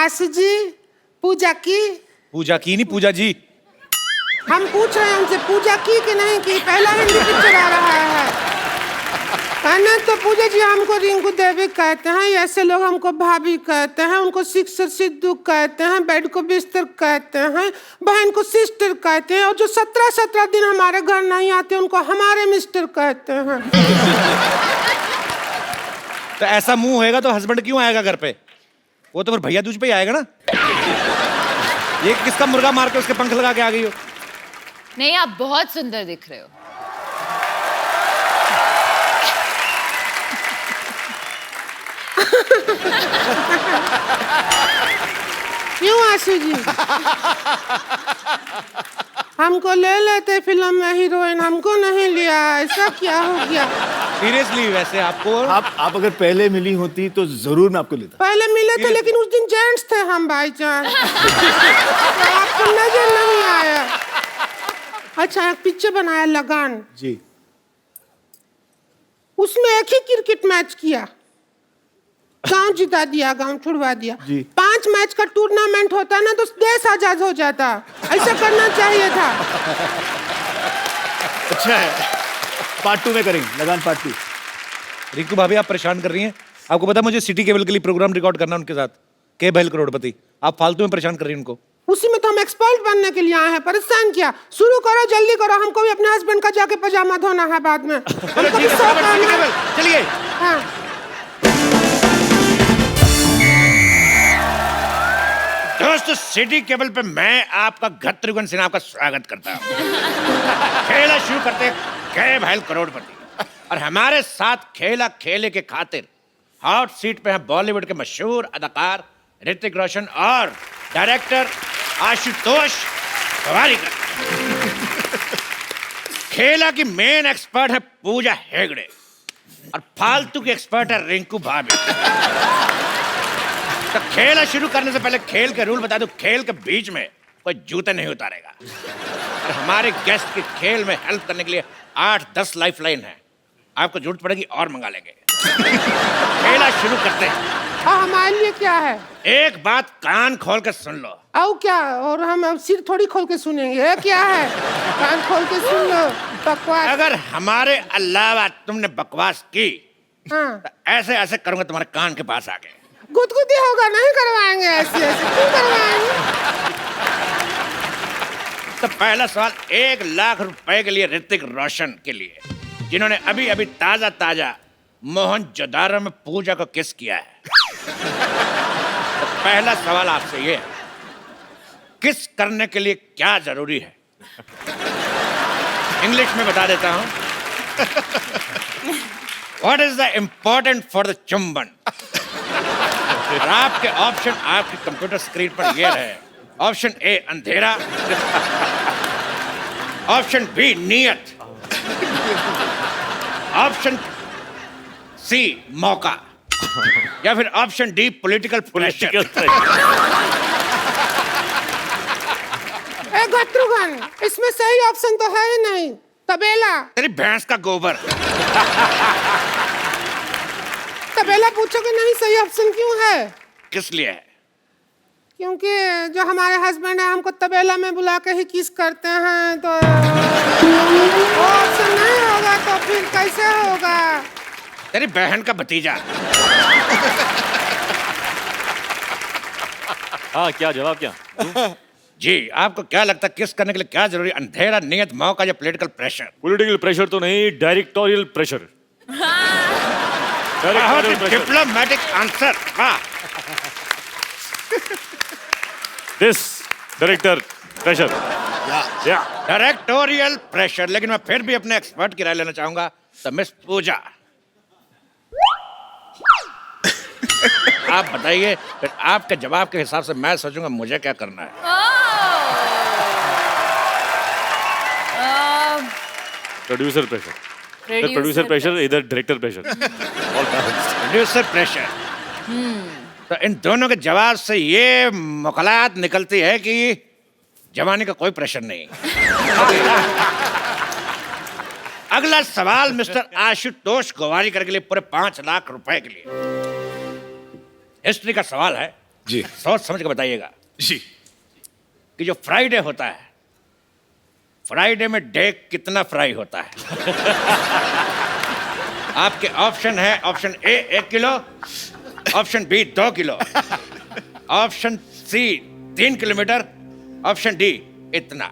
आशु जी, पूजा की? पूजा की नहीं, पूजा जी। हम पूछ रहे हैं उनसे, पूजा की कि नहीं की? पहला हिंदी पिक्चर आ रहा है। कहना तो पूजा जी हमको रिंकू देवी कहते हैं, ऐसे लोग हमको भाभी कहते हैं, उनको सिक्सर सिद्धू कहते हैं, बेड को बिस्तर कहते हैं, बहन को सिस्टर कहते हैं, और जो 17-17 दिन हमारे घर नहीं आते उनको हमारे मिस्टर कहते हैं। तो ऐसा मुंह होएगा तो हस्बैंड क्यों आएगा घर पे? वो तो फिर भैया दूज पे ही आएगा ना। ये किसका मुर्गा मार के उसके पंख लगा के आ गई हो? नहीं, आप बहुत सुंदर दिख रहे हो। क्यों आशु जी? हमको ले लेते फिल्म में हीरोइन, हमको नहीं लिया, ऐसा क्या हो गया? सीरियसली वैसे आपको आप अगर पहले मिली होती तो जरूर मैं आपको लेता। पहले मिले थे लेकिन उस दिन जेंट्स थे हम भाईजान। तो आपको नजर नहीं आया। अच्छा, एक पिक्चर बनाया लगान जी, उसमें एक ही क्रिकेट मैच किया, गांव जिता दिया, गांव छुड़वा दिया जी। 5 मैच का टूर्नामेंट होता ना तो देश आजाद हो जाता। ऐसा करना चाहिए था। अच्छा है। पार्ट 2 में करेंगे, लगान पार्ट 2। रिंकू भाभी आप परेशान कर रही हैं। आपको पता मुझे सिटी केबल के लिए प्रोग्राम रिकॉर्ड करना उनके साथ, के बैल करोड़पति। आप फालतू में परेशान कर रही हैं उनको। उसी में तो हम एक्सपर्ट बनने के लिए आए हैं, परेशान किया। शुरू करो, जल्दी करो, हमको भी अपने हस्बैंड का जाके पजामा धोना है बाद में। हमको भी शौक है। चलिए। हाँ। दोस्तों, सिटी केबल पे मैं आपका गत्रुघ्न सिन्हा का स्वागत करता हूँ। खेला शुरू करते के भाई करोड़पति, और हमारे साथ खेला खेले के खातिर हॉट सीट पे हैं बॉलीवुड के मशहूर अदाकार ऋतिक रोशन और डायरेक्टर आशुतोष गोवारिकर। खेला की मेन एक्सपर्ट है पूजा हेगड़े और फालतू की एक्सपर्ट है रिंकू भाभी। तो खेल शुरू करने से पहले खेल के रूल बता दूं, खेल के बीच में कोई जूते नहीं उतारेगा। और हमारे गेस्ट की खेल में हेल्प करने के लिए 8-10 लाइफलाइन है, आपको जरूरत पड़ेगी और मंगा लेंगे। खेला शुरू करते हैं। और हमारे लिए क्या है? एक बात कान खोल के सुन लो। और क्या? और हम अब सिर थोड़ी खोल के सुनेंगे। ये क्या है? कान खोल के सुन लो। बकवास। अगर हमारे अलावा तुमने बकवास की हाँ। तो ऐसे ऐसे करूंगा तुम्हारे कान के पास आके। गुदगुदी होगा, नहीं करवाएंगे ऐसे ऐसे। क्यों करवाएंगे? तो पहला सवाल 1 लाख रुपए के लिए ऋतिक रोशन के लिए, जिन्होंने अभी अभी ताजा ताजा मोहनजोदारो में पूजा को किस किया है। तो पहला सवाल आपसे ये है, किस करने के लिए क्या जरूरी है? इंग्लिश में बता देता हूं। What is the important for the चुंबन? और आपके ऑप्शन आपकी कंप्यूटर स्क्रीन पर ये रहे। ऑप्शन ए अंधेरा, ऑप्शन बी नियत, ऑप्शन सी मौका, या फिर ऑप्शन डी पॉलिटिकल प्रेशर। गत्रुघ्न, इसमें सही ऑप्शन तो है ही नहीं। तबेला। तेरी भैंस का गोबर। तबेला पूछोगे नहीं, सही ऑप्शन क्यों है? किस लिए है? क्योंकि जो हमारे हस्बैंड है हमको तबेला में बुला के ही किस करते हैं, तो वो ऑप्शन नहीं होगा तो फिर कैसे होगा? तेरी बहन का भतीजा। हाँ, क्या जवाब क्या? जी, आपको क्या लगता है किस करने के लिए क्या जरूरी? अंधेरा, नियत, मौका या पॉलिटिकल प्रेशर? पॉलिटिकल प्रेशर तो नहीं, डायरेक्टोरियल प्रेशर। बहुत ही डिप्लोमेटिक आंसर। हाँ, दिस डायरेक्टर प्रेशर या डायरेक्टोरियल प्रेशर। लेकिन मैं फिर भी अपने एक्सपर्ट की राय लेना चाहूंगा। तो मिस पूजा, आप बताइए, फिर आपके जवाब के हिसाब से मैं सोचूंगा मुझे क्या करना है। प्रोड्यूसर प्रेशर, प्रोड्यूसर प्रेशर, इधर director pressure, all balanced. Producer pressure. तो इन दोनों के जवाब से ये मुकलात निकलती है कि जवानी का कोई प्रेशर नहीं। अगला सवाल मिस्टर आशुतोष गोवारिकर के लिए पूरे 5 लाख रुपए के लिए। हिस्ट्री का सवाल है। जी सोच समझ के बताइएगा जी। कि जो फ्राइडे होता है, फ्राइडे में डे कितना फ्राई होता है? आपके ऑप्शन है, option A 1 kilo, option B 2 kilo, option C 3 kilometre, option D इतना।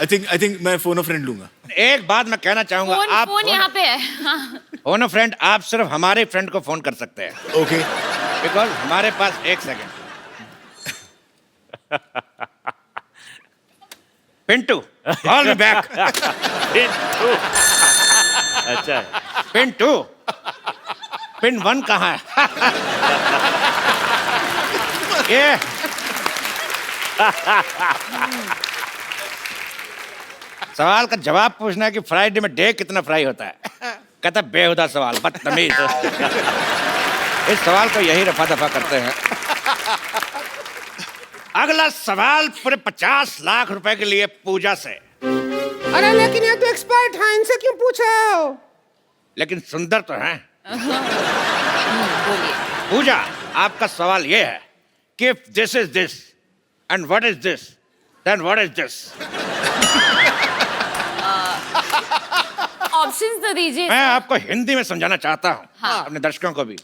आई थिंक मैं फोन अ फ्रेंड लूंगा। एक बात मैं कहना चाहूंगा, फोन आप फोन यहाँ पे है। हाँ। फोन फ्रेंड, आप सिर्फ हमारे फ्रेंड को फोन कर सकते हैं, ओके बिकॉज हमारे पास 1 second. Pintu call me back. अच्छा है। पिंटू, पिन 1 कहाँ है? ये सवाल का जवाब पूछना है कि फ्राइडे में डे कितना फ्राई होता है। कहता बेहुदा सवाल, बदतमीज। इस सवाल को यही रफा दफा करते हैं। अगला सवाल पूरे 50 लाख रुपए के लिए पूजा से। अरे लेकिन ये तो एक्सपर्ट है, इनसे क्यों पूछ रहे हो? लेकिन सुंदर तो हैं। बोलिए। पूजा, आपका सवाल ये है कि if this is this and what is this, then what is this? Options तो दीजिए। मैं आपको हिंदी में समझाना चाहता हूँ, हाँ। अपने दर्शकों को भी।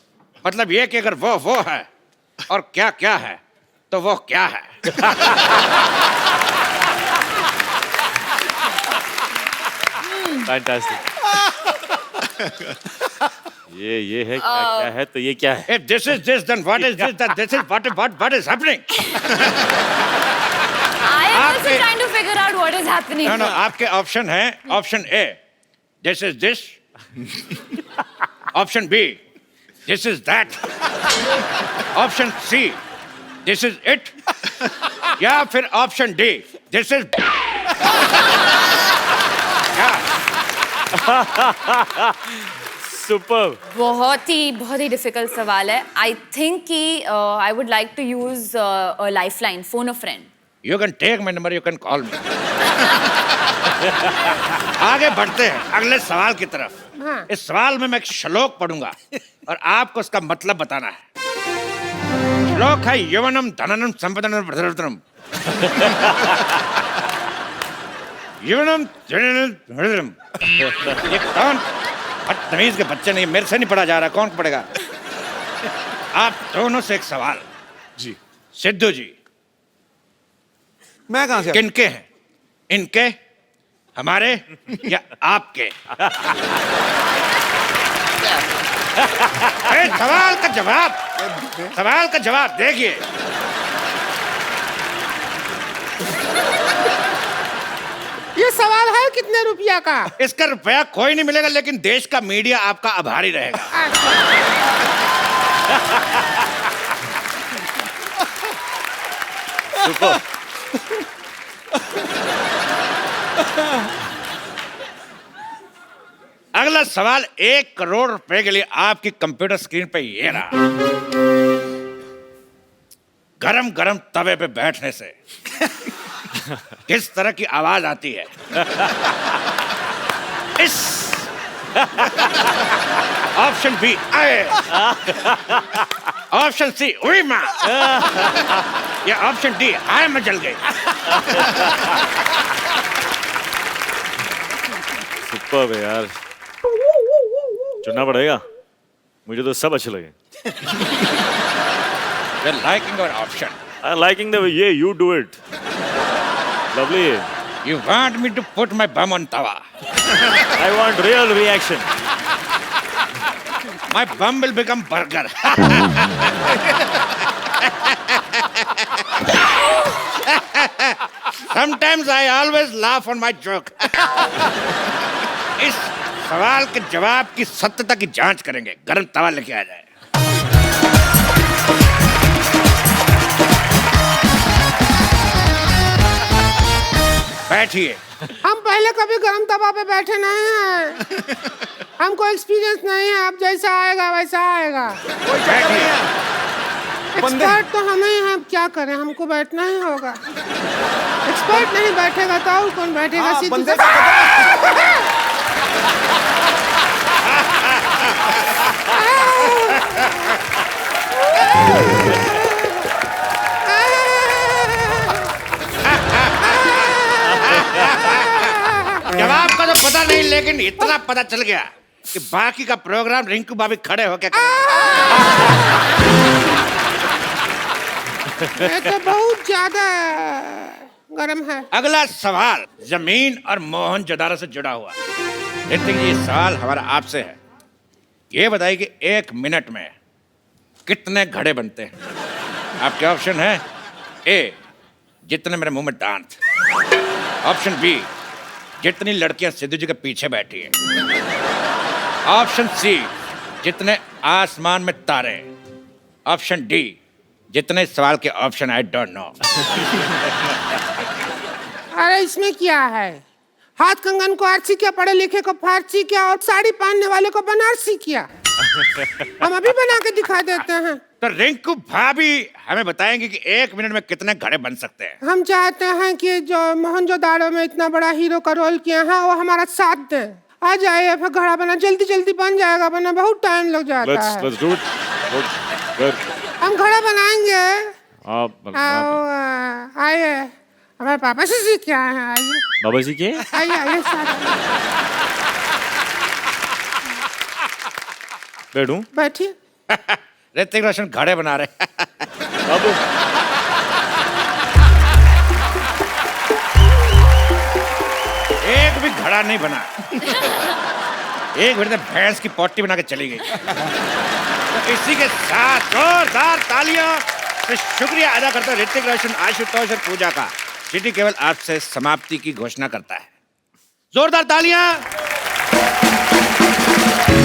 मतलब ये कि अगर वो है और क्या क्या है, तो वो क्या है? फैंटास्टिक। ये है क्या है, तो ये क्या है? If this is this, then what is this? Then this is what is happening? I am also आपके- trying to figure out what is happening. No, आपके ऑप्शन है, option A this is this, option B this is that, option C this is it, या फिर option D this is super. बहुत ही difficult सवाल है। I think कि I would like to use lifeline, phone a friend. You can take my number, you can call me. आगे बढ़ते हैं अगले सवाल की तरफ। हाँ। इस सवाल में मैं एक श्लोक पढ़ूंगा और आपको उसका मतलब बताना है। श्लोक है यवनम धननम संपदनम भद्रतरम। यवनम धननम भद्रतरम। ये कौन बदतमीज के बच्चे? नहीं, मेरे से नहीं पढ़ा जा रहा, कौन पढ़ेगा? आप दोनों से एक सवाल। जी सिद्धू जी, मैं कहाँ से? किनके हैं? इनके, हमारे या आपके? अरे सवाल का जवाब देखिए। ये सवाल है कितने रुपया का? इसका रुपया कोई नहीं मिलेगा, लेकिन देश का मीडिया आपका आभारी रहेगा। सुपर। अगला सवाल 1 करोड़ रुपए के लिए आपकी कंप्यूटर स्क्रीन पे ये रहा। गरम गरम तवे पे बैठने से किस तरह की आवाज आती है? इस ऑप्शन बी आए, ऑप्शन सी उई मां, या ऑप्शन डी हाय मैं जल गई। सुपर है यार, चुनना पड़ेगा। मुझे तो सब अच्छे लगे। You're liking our option. I'm liking the way you do it. Lovely. You want me to put my bum on tawa? I want real reaction. My bum will become burger. Sometimes I always laugh on my joke. इस सवाल के जवाब की सत्यता की जांच करेंगे। गरम तवा लेके आ जाए। बैठिए। हम पहले कभी गरम तवा पे बैठे नहीं हैं। हमको एक्सपीरियंस नहीं है। अब जैसा आएगा वैसा आएगा। बैठिए। एक्सपर्ट तो हम ही हैं, अब क्या करें, हमको बैठना ही होगा। एक्सपर्ट नहीं बैठेगा तो और कौन बैठेगा? सीधी सी- जवाब का तो पता नहीं, लेकिन इतना पता चल गया कि बाकी का प्रोग्राम रिंकू भाभी खड़े होके ये तो बहुत ज्यादा गर्म है। अगला सवाल जमीन और मोहनजोदारो से जुड़ा हुआ। ऋतिक जी, सवाल हमारा आपसे है। ये बताइए कि 1 मिनट में कितने घड़े बनते हैं? आपके ऑप्शन है ए, जितने मेरे मुंह में दांत। ऑप्शन बी, जितनी लड़कियां सिद्धू जी के पीछे बैठी हैं। ऑप्शन सी, जितने आसमान में तारे। ऑप्शन डी, जितने सवाल के ऑप्शन आई डोंट नो। अरे इसमें क्या है? हाथ कंगन को आरसी किया, पढ़े लिखे को फारसी किया और साड़ी पहनने वाले को बनारसी किया। हम अभी बना के दिखा देते हैं। तो रिंकू भाभी हमें बताएंगे कि 1 मिनट में कितने घड़े बन सकते हैं। हम चाहते हैं कि जो मोहनजोदाड़ो में इतना बड़ा हीरो का रोल किया है वो हमारा साथ दे। आ जाइए, फिर घड़ा बना जल्दी जल्दी बन जाएगा, बना बहुत टाइम लग जाता है। Let's do it. Good. हम घड़ा बनाएंगे। आप आओ, आइए, हमारे पापा से सीख के आए हैं। आइए बाबा जी के आइए आइए साथ बैठूं? बैठिए। ऋतिक रोशन घड़े बना रहे। बाबू एक भी घड़ा नहीं बना। एक मिनट में भैंस की पोटी बना के चली गई। तो इसी के साथ जोरदार तालियों से शुक्रिया अदा करता हूं ऋतिक रोशन, आशुतोष और पूजा का। सिटी केबल आपसे समाप्ति की घोषणा करता है। जोरदार तालियां।